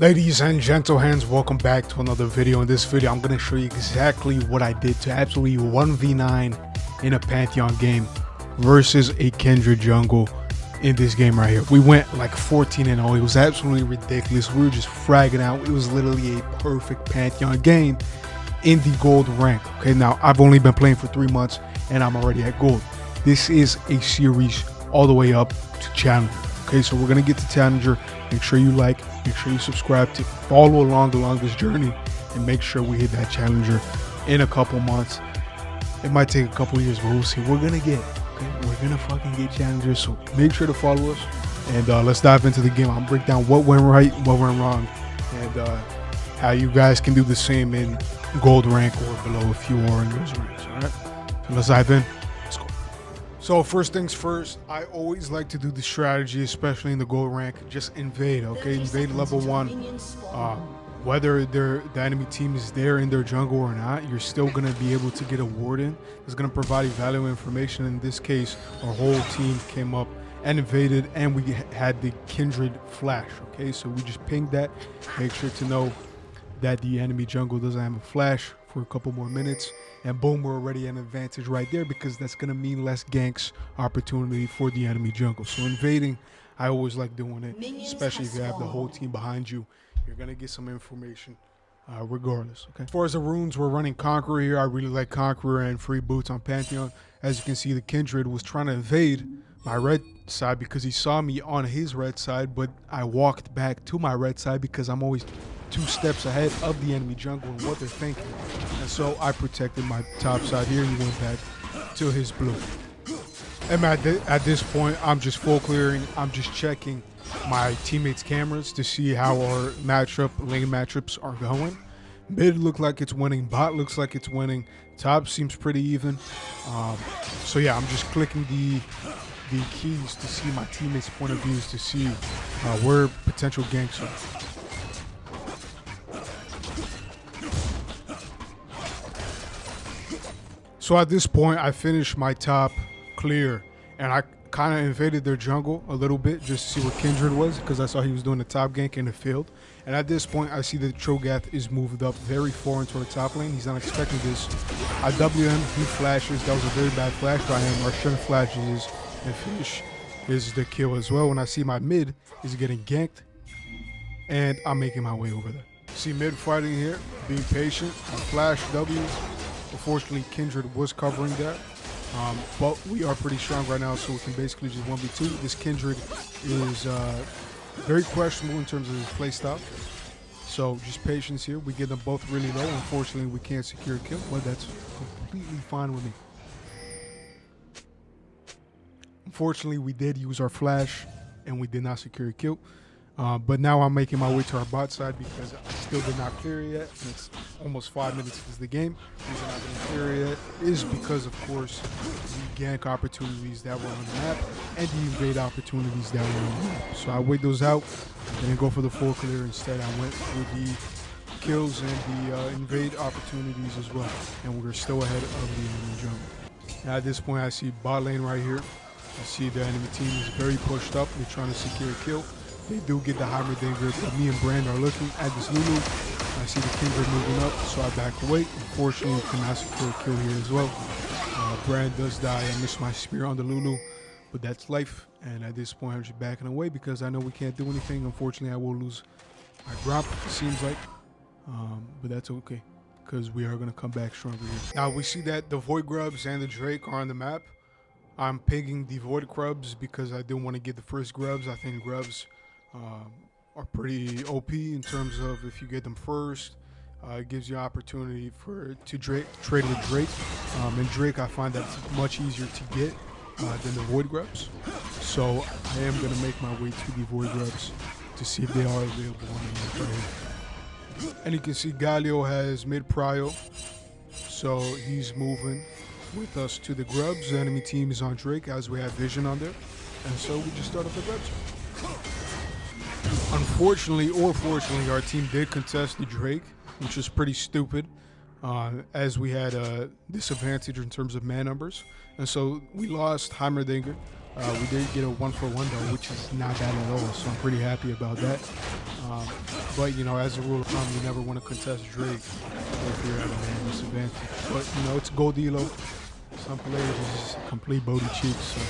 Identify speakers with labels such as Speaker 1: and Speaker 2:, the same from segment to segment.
Speaker 1: Ladies and gentlehands, welcome back to another video. In this video, I'm going to show you exactly what I did to absolutely 1v9 in a Pantheon game versus a Kindred jungle in this game right here. We went like 14-0. It was absolutely ridiculous. We were just fragging out. It was literally a perfect Pantheon game in the gold rank. Okay, now I've only been playing for 3 months and I'm already at gold. This is a series all the way up to Challenger. Okay, so we're going to get to Challenger. Make sure you like, make sure you subscribe to follow along this journey, and make sure we hit that Challenger in a couple months. It might take a couple years, but we'll see. We're gonna get, okay? We're gonna fucking get Challengers, so make sure to follow us. And let's dive into the game. I'll break down what went right, what went wrong, and how you guys can do the same in gold rank or below if you are in those ranks. All right, so let's dive in. So first things first, I always like to do the strategy, especially in the gold rank, just invade, okay? Invade level 1. Whether the enemy team is there in their jungle or not, you're still going to be able to get a ward in. It's going to provide you valuable information. In this case, our whole team came up and invaded, and we had the Kindred flash, okay? So we just pinged that. Make sure to know that the enemy jungle doesn't have a flash for a couple more minutes, and boom, we're already at an advantage right there, because that's going to mean less ganks opportunity for the enemy jungle. So invading, I always like doing it, especially if you have the whole team behind you. You're going to get some information regardless. Okay. As far as the runes, we're running Conqueror here. I really like Conqueror and free boots on Pantheon. As you can see, the Kindred was trying to invade my red side because he saw me on his red side, but I walked back to my red side because I'm always 2 steps ahead of the enemy jungle and what they're thinking. And so I protected my top side here. He went back to his blue. And at this point, I'm just full clearing. I'm just checking my teammates' cameras to see how our lane matchups are going. Mid look like it's winning. Bot looks like it's winning. Top seems pretty even. So yeah, I'm just clicking the keys to see my teammates' point of views, to see where potential ganks are. So at this point, I finished my top clear, and I kind of invaded their jungle a little bit just to see what Kindred was, because I saw he was doing the top gank in the field. And at this point, I see that Cho'Gath is moved up very far into our top lane. He's not expecting this. I W him, he flashes. That was a very bad flash by him. Our Shen flashes and finish is the kill as well. When I see my mid is getting ganked, and I'm making my way over there. See mid fighting here, being patient. I flash W. Unfortunately, Kindred was covering that, but we are pretty strong right now, so we can basically just 1v2. This Kindred is very questionable in terms of his playstyle, so just patience here. We get them both really low. Unfortunately, we can't secure a kill, but that's completely fine with me. Unfortunately, we did use our flash, and we did not secure a kill. But now I'm making my way to our bot side because I still did not clear it yet. And it's almost 5 minutes into the game. The reason I didn't clear it yet is because, of course, the gank opportunities that were on the map and the invade opportunities that were on the map. So I weighed those out. I didn't go for the full clear. Instead, I went with the kills and the invade opportunities as well. And we're still ahead of the enemy jungle. Now at this point, I see bot lane right here. I see the enemy team is very pushed up. They're trying to secure a kill. They do get the Heimerdinger, but me and Brand are looking at this Lulu. I see the Kindred moving up, so I back away. Unfortunately, we cannot secure a kill here as well. Brand does die. I missed my spear on the Lulu, but that's life. And at this point, I'm just backing away because I know we can't do anything. Unfortunately, I will lose my Gromp, it seems like. But that's okay, because we are going to come back stronger here. Now, we see that the Void Grubs and the Drake are on the map. I'm picking the Void Grubs because I do want to get the first Grubs. I think Grubs are pretty OP in terms of if you get them first, it gives you opportunity to trade with Drake. And Drake, I find that it's much easier to get than the Void Grubs. So I am going to make my way to the Void Grubs to see if they are available on the map right here. And you can see Galio has mid prio, so he's moving with us to the Grubs. The enemy team is on Drake as we have Vision on there, and so we just started the Grubs. Unfortunately, or fortunately, our team did contest the Drake, which is pretty stupid, as we had a disadvantage in terms of man numbers. And so we lost Heimerdinger. We did get a 1-for-1 though, which is not bad at all, so I'm pretty happy about that. But you know, as a rule of thumb, you never want to contest Drake if you're at a man disadvantage. But you know, it's Gold Elo. Some players just complete booty cheeks, so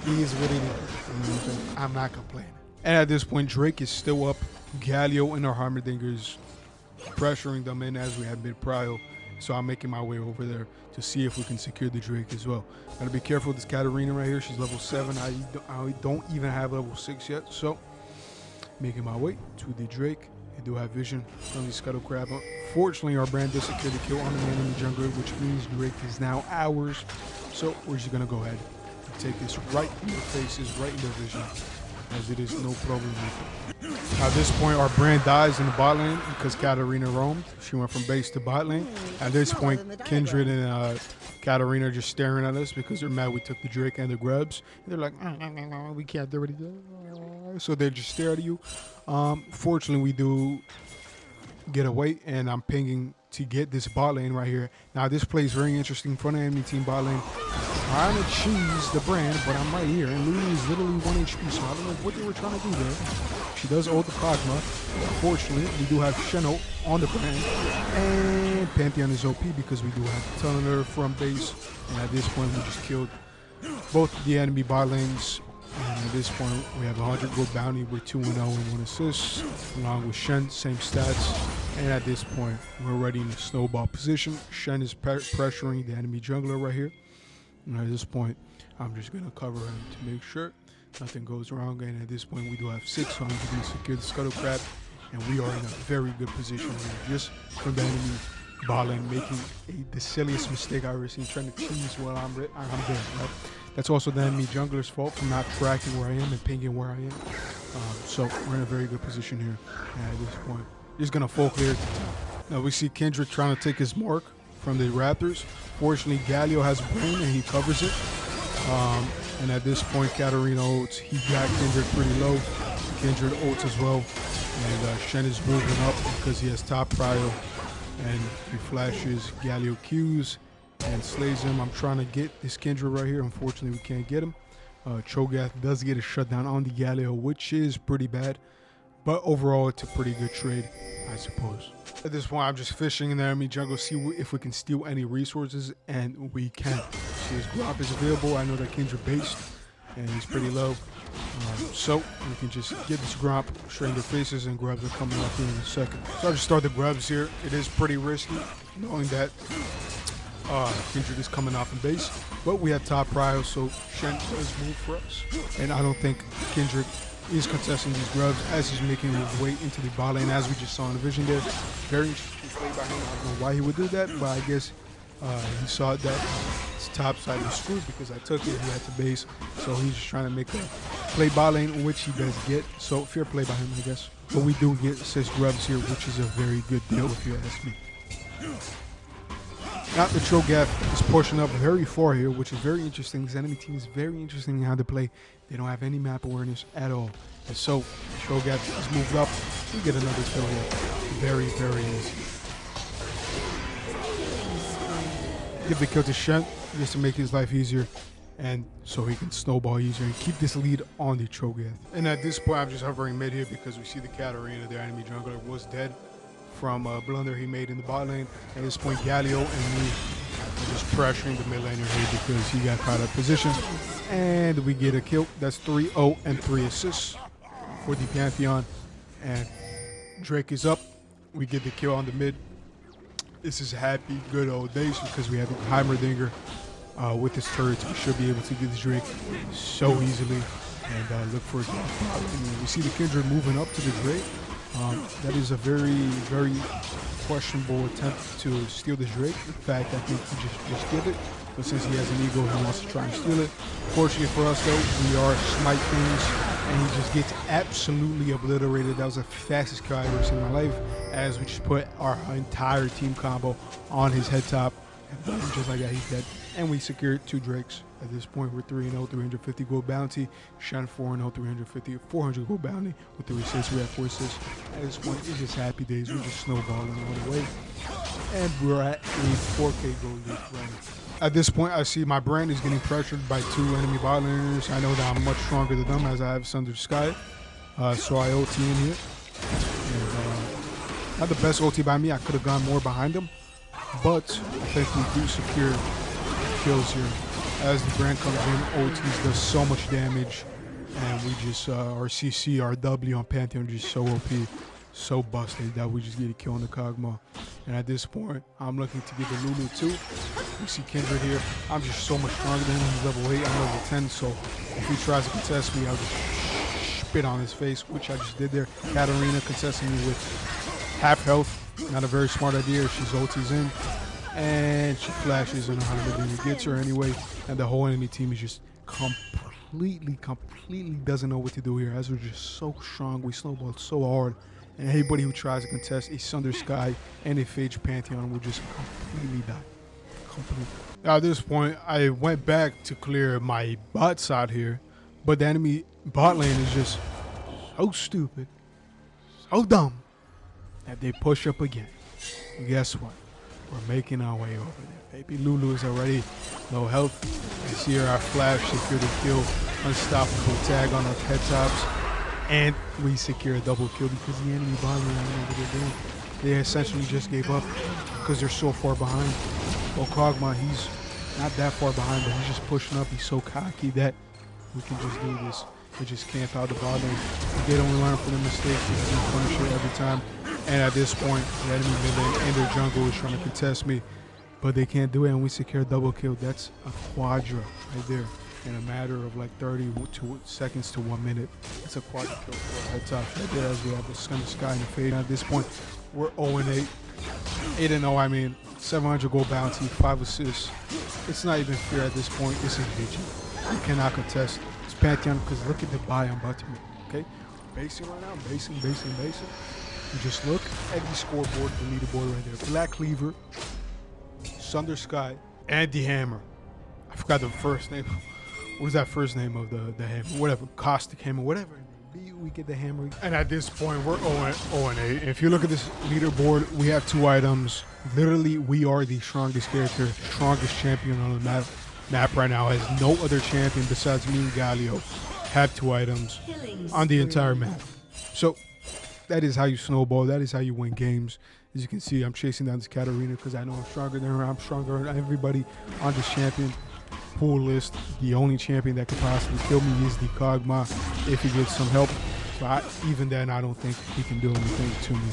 Speaker 1: he is what he is. You know what I'm saying? I'm not complaining. And at this point, Drake is still up. Galio and our Harmerdingers pressuring them in as we had mid-prio. So I'm making my way over there to see if we can secure the Drake as well. Gotta be careful with this Katarina right here. She's level 7. I don't even have level 6 yet. So making my way to the Drake. I do have vision from the Scuttle Crab. Fortunately, our brand does secure the kill on the man in the jungler, which means Drake is now ours. So we're just gonna go ahead and take this right in their faces, right in their vision, as it is no problem. At this point, our brand dies in the bot lane because Katarina roamed. She went from base to bot lane. At this point, Kindred and Katarina are just staring at us because they're mad we took the Drake and the grubs. And they're like, we can't do anything. So they just stare at you. Fortunately, we do get away, and I'm pinging to get this bot lane right here. Now, this play is very interesting. Front of enemy team bot lane. Trying to cheese the brand, but I'm right here, and Lulu is literally 1 HP, so I don't know what they were trying to do there. She does ult the Plasma. Unfortunately, we do have Shen on the brand, and Pantheon is OP because we do have a ton of nerf from base, and at this point, we just killed both the enemy bot lanes, and at this point, we have 100 gold bounty with 2-0 and 1 assist, along with Shen, same stats, and at this point, we're already in a snowball position. Shen is pressuring the enemy jungler right here. And at this point, I'm just going to cover him to make sure nothing goes wrong. And at this point, we do have 600 to secure the Scuttle Crab. And we are in a very good position here. Just from the enemy bot lane making the silliest mistake I've ever seen, trying to cheese while I'm there. Right? That's also the enemy jungler's fault for not tracking where I am and pinging where I am. So we're in a very good position here. And at this point, just going to full clear to top. Now we see Kendrick trying to take his mark from the Raptors. Fortunately, Galio has brain and he covers it. And at this point, Katarina ults. He got Kindred pretty low. Kindred ults as well. And Shen is moving up because he has top prio. And he flashes Galio Qs and slays him. I'm trying to get this Kindred right here. Unfortunately, we can't get him. Cho'Gath does get a shutdown on the Galio, which is pretty bad. But overall, it's a pretty good trade, I suppose. At this point, I'm just fishing in the enemy jungle, see if we can steal any resources, and we can. See his Grop is available. I know that Kindred based, and he's pretty low. So we can just get this Grop straight in their faces, and grubs are coming up here in a second. So I'll just start the grubs here. It is pretty risky, knowing that Kindred is coming off in base. But we have top prio, so Shen does move for us. And I don't think Kindred is contesting these grubs as he's making his way into the bot lane, as we just saw in the vision there. Very interesting play by him. I don't know why he would do that, but I guess he saw that his top side was screwed because I took it. He had to base, so he's just trying to make a play bot lane, which he does get. So fair play by him, I guess. But we do get 6 grubs here, which is a very good deal if you ask me. Now the Cho'Gath is pushing up very far here, which is very interesting. This enemy team is very interesting in how they play. They don't have any map awareness at all. And so Cho'Gath is moved up. We get another kill here. Very, very easy. Give the kill to Shen just to make his life easier, and so he can snowball easier and keep this lead on the Cho'Gath. And at this point, I'm just hovering mid here because we see the Katarina, their enemy jungler, was dead from a blunder he made in the bot lane. At this point, Galio and me are just pressuring the mid laner here because he got caught up position. And we get a kill. That's 3-0 and 3 assists for the Pantheon. And Drake is up. We get the kill on the mid. This is happy, good old days because we have a Heimerdinger with his turrets. We should be able to get this Drake so easily. And look for it. We see the Kindred moving up to the Drake. That is a very, very questionable attempt to steal the Drake. In fact, I think he just did it. But since he has an ego, he wants to try and steal it. Fortunately for us, though, we are smite things, and he just gets absolutely obliterated. That was the fastest kill I've ever seen in my life, as we just put our entire team combo on his head top. And boom, just like that, he's dead. And we secured 2 Drakes. At this point, we're 3-0, 350 gold bounty. Shen 4-0, 400 gold bounty. With 3 assists, we have 4 assists. At this point, it's just happy days. We're just snowballing all the way. And we're at a 4K gold lead right now. At this point, I see my brand is getting pressured by 2 enemy bot laners. I know that I'm much stronger than them as I have Sunder Sky. So I OT in here. And, not the best OT by me. I could have gone more behind him. But I think we do secure kills here. As the brand comes in, OTs does so much damage. And we just, our CC, our W on Pantheon just so OP. So busted that we just get a kill on the Kog'Maw. And at this point, I'm looking to get the Lulu too. We see Kindred here. I'm just so much stronger than him. He's level 8, I'm level 10. So if he tries to contest me, I'll just spit on his face, which I just did there. Katarina contesting me with half health. Not a very smart idea. She's OTs in. And she flashes in 100 and it gets her anyway. And the whole enemy team is just completely doesn't know what to do here. As we're just so strong. We snowballed so hard. And anybody who tries to contest a Sunder Sky and a Phage Pantheon will just completely die. Completely. At this point, I went back to clear my bot side here, but the enemy bot lane is just so stupid, so dumb, that they push up again. And guess what? We're making our way over there. Baby Lulu is already low health. You see her, our flash, secure the kill, unstoppable tag on our head tops. And we secure a double kill because the enemy bot lane, I don't know what they're doing. They essentially just gave up because they're so far behind. Well, Kog'Maw, he's not that far behind, but he's just pushing up. He's so cocky that we can just do this. We just camp out the bot lane. They don't learn from their mistakes. We're going to punish it every time. And at this point, the enemy mid lane and their jungle is trying to contest me, but they can't do it, and we secure a double kill. That's a quadra right there. In a matter of like 32 seconds to 1 minute. It's a quadra kill for our head top right there as we have the Sunder Sky and the Fade. At this point, we're 0-8. 8-0, I mean, 700 gold bounty, 5 assists. It's not even fair at this point. This is GG. You cannot contest this Pantheon because look at the buy I'm about to make, okay? Basing right now, basing. You just look at the scoreboard, the leaderboard right there. Black Cleaver, Sunder Sky, and the Hammer. I forgot the first name. What was that first name of the hammer? Whatever, Caustic Hammer, whatever. We get the hammer. And at this point, we're 0-8. If you look at this leaderboard, we have 2 items. Literally, we are the strongest character, strongest champion on the map right now. Has no other champion besides me and Galio have 2 items on the entire map. So that is how you snowball. That is how you win games. As you can see, I'm chasing down this Katarina because I know I'm stronger than her. I'm stronger than everybody on this champion pool list. The only champion that could possibly kill me is the Kog'Maw if he gets some help. But even then, I don't think he can do anything to me.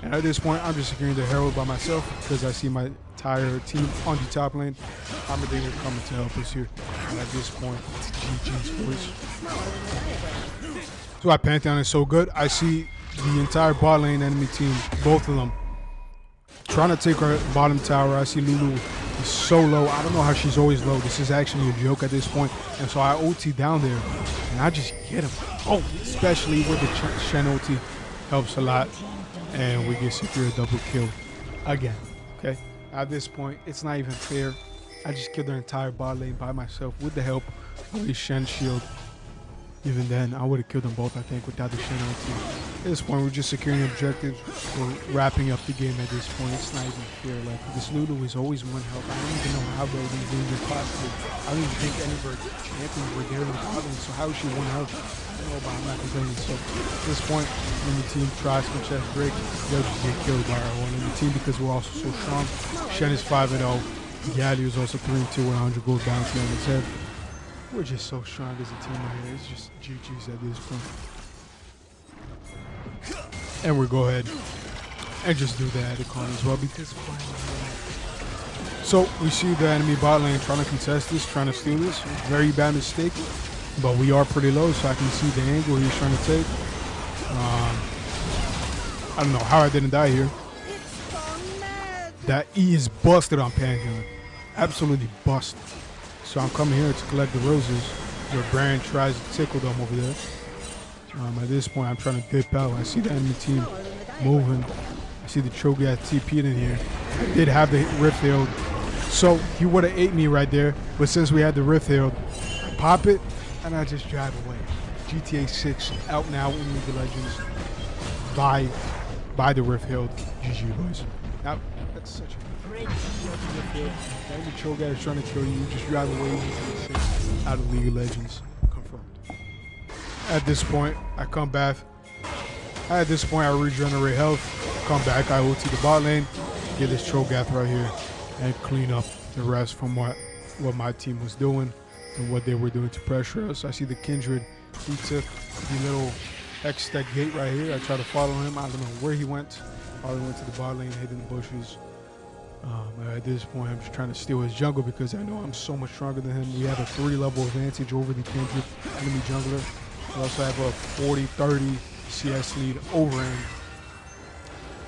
Speaker 1: And at this point, I'm just securing the Herald by myself because I see my entire team on the top lane. I'm a digger coming to help us here. And at this point, it's GG's boys. So why Pantheon is so good. I see the entire bot lane enemy team, both of them, trying to take our bottom tower. I see Lulu is so low. I don't know how she's always low. This is actually a joke at this point. And so I OT down there, and I just get him. Oh, especially with the Shen OT. Helps a lot. And we get secure a double kill again. Okay? At this point, it's not even fair. I just killed their entire bot lane by myself with the help of the Shen shield. Even then, I would have killed them both, I think, without the Shen OT. At this point, we're just securing objectives. We're wrapping up the game at this point. It's not even fair. Like, this Lulu is always 1 health. I don't even know how those games are possible. I don't even think any of our champions were there in the bottom. So how is she 1 health? I don't know, but I'm not complaining. So at this point, when the team tries to contest Drake, they'll just get killed by our own enemy team because we're also so strong. Shen is 5-0. Gali is also 3-2 with 100 gold bounty on his head. We're just so strong as a team right here. It's just GG's at this point. And we'll go ahead and just do the Adicon as well because so we see the enemy bot lane trying to contest this, trying to steal this. Very bad mistake, but we are pretty low, so I can see the angle he's trying to take. I don't know how I didn't die here. That E is busted on Pantheon. Absolutely busted. So I'm coming here to collect the roses where Brand tries to tickle them over there. At this point, I'm trying to dip out. I see the enemy team moving. I see the Chogi at TP'd in here. I did have the Rift Herald. So he would have ate me right there. But since we had the Rift Herald, I pop it and I just drive away. GTA 6 out now in League of Legends by the Rift Herald. GG boys. Now, that's such a great field. Enemy Cho'Gath is trying to kill you. Just drive away into the six. Out of League of Legends. Confirmed. At this point, I come back. At this point, I regenerate health. Come back, I ulti the bot lane. Get this Cho'Gath right here. And clean up the rest from what my team was doing and what they were doing to pressure us. I see the Kindred. He took the little X-Tech gate right here. I try to follow him. I don't know where he went. Probably went to the bot lane, hid in the bushes. At this point, I'm just trying to steal his jungle because I know I'm so much stronger than him. We have a 3-level advantage over the Kindred enemy jungler. We also have a 40-30 CS lead over him.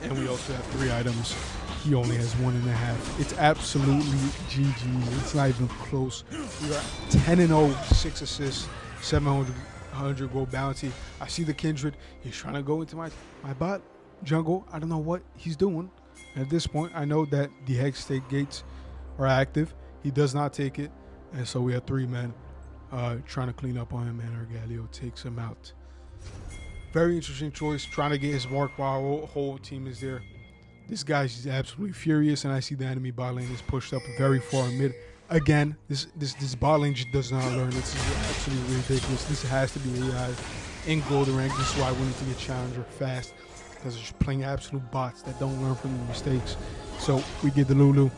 Speaker 1: And we also have 3 items. He only has 1.5. It's absolutely GG. It's not even close. We are 10-0, 6 assists, 700 gold bounty. I see the Kindred. He's trying to go into my bot jungle. I don't know what he's doing. At this point, I know that the Hex State gates are active. He does not take it. And so we have 3 men trying to clean up on him, and Argalio takes him out. Very interesting choice, trying to get his mark while our whole team is there. This guy's absolutely furious, and I see the enemy bot lane is pushed up very far mid. Again, this bot lane just does not learn. This is absolutely ridiculous. This has to be AI in golden rank. This is why we need to get challenger fast, because they're just playing absolute bots that don't learn from their mistakes. So we get the Lulu.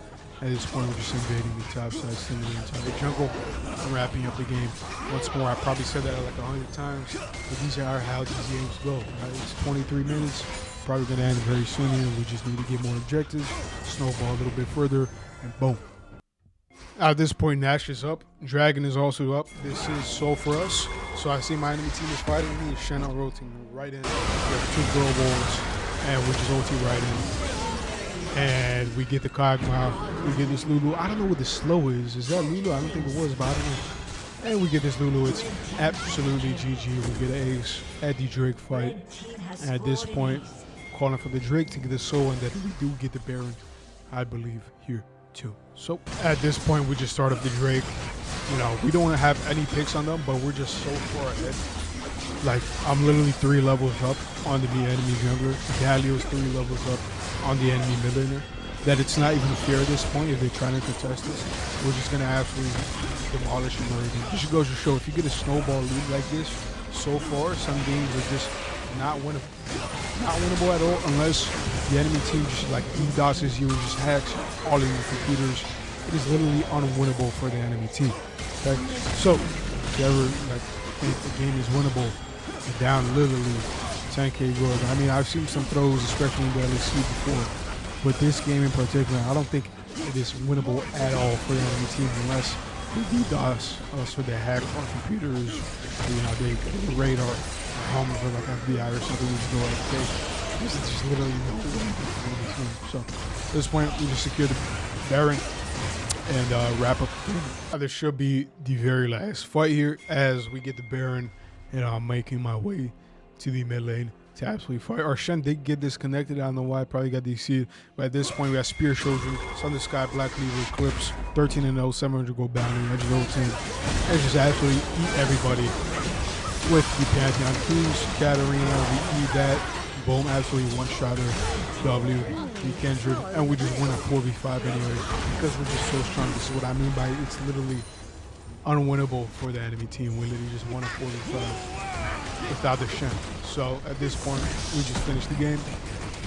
Speaker 1: At this point, we're just invading the top side, sending the entire jungle, and wrapping up the game. Once more, I probably said that like 100 times, but these are how these games go. Right? It's 23 minutes, probably going to end very soon here. We just need to get more objectives, snowball a little bit further, and boom. At this point, Nash is up. Dragon is also up. This is so for us. So I see my enemy team is fighting me, and Shen are rotating right in. We have 2 girl balls, and we're just ulti right in. And we get the Kog'Maw. We get this Lulu. I don't know what the slow is. Is that Lulu? I don't think it was, but I don't know. And we get this Lulu. It's absolutely GG. We get an ace at the Drake fight. And at this point, calling for the Drake to get the soul, and that we do get the Baron, I believe, here too. So at this point, we just start up the Drake. You know, we don't have any picks on them, but we're just so far ahead. Like, I'm literally 3 levels up on the enemy jungler. Galio's 3 levels up on the enemy mid laner. That it's not even fair at this point if they're trying to contest us. We're just going to absolutely demolish them already. Just goes to show, if you get a snowball lead like this, so far, some games are just not winnable. Not winnable at all unless the enemy team just like DDoSes you and just hacks all of your computers. It is literally unwinnable for the enemy team. Okay? So, if you ever like think the game is winnable, you're down literally 10k gold. I mean, I've seen some throws, especially in the LEC before, but this game in particular, I don't think it is winnable at all for the enemy team unless they DDoS us with their hack on computers. You know, they raid our homes or like FBI or something. We just go like, this is just literally no way for the enemy team. So at this point, we just secure the Baron and wrap up the game. There should be the very last fight here as we get the Baron, and I'm making my way to the mid lane to absolutely fight. Our Shen did get disconnected. I don't know why. Probably got DC'd. But at this point, we have Spear Children, Sun the Sky, Black Cleaver, Eclipse, 13-0, 700 gold bounty, Edge Roll team. And just absolutely eat everybody with the Pantheon Kings, Katarina. We eat that. Boom, absolutely one-shotter. W, the Kindred. And we just win a 4v5 anyway because we're just so strong. This is what I mean by it's literally unwinnable for the enemy team. We literally just won a 4v5 without the Shen. So at this point, we just finished the game.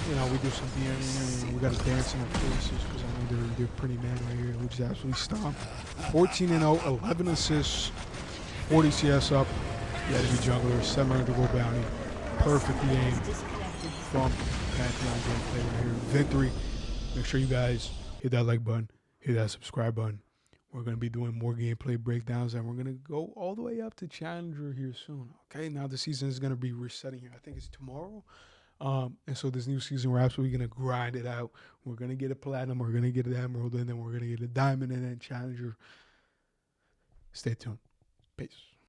Speaker 1: You know, we do some DMing, we got to dance in our faces because I know they're pretty man right here. We just absolutely stomped. 14-0, 11 assists, 40 CS up. Yeah, to be jungler, 700 gold bounty. Perfect game from Pantheon gameplay right here. Victory. Make sure you guys hit that like button, hit that subscribe button. We're going to be doing more gameplay breakdowns, and we're going to go all the way up to Challenger here soon. Okay, now the season is going to be resetting here. I think it's tomorrow. And so this new season, we're absolutely going to grind it out. We're going to get a platinum, we're going to get an emerald, and then we're going to get a diamond, and then Challenger. Stay tuned. Peace.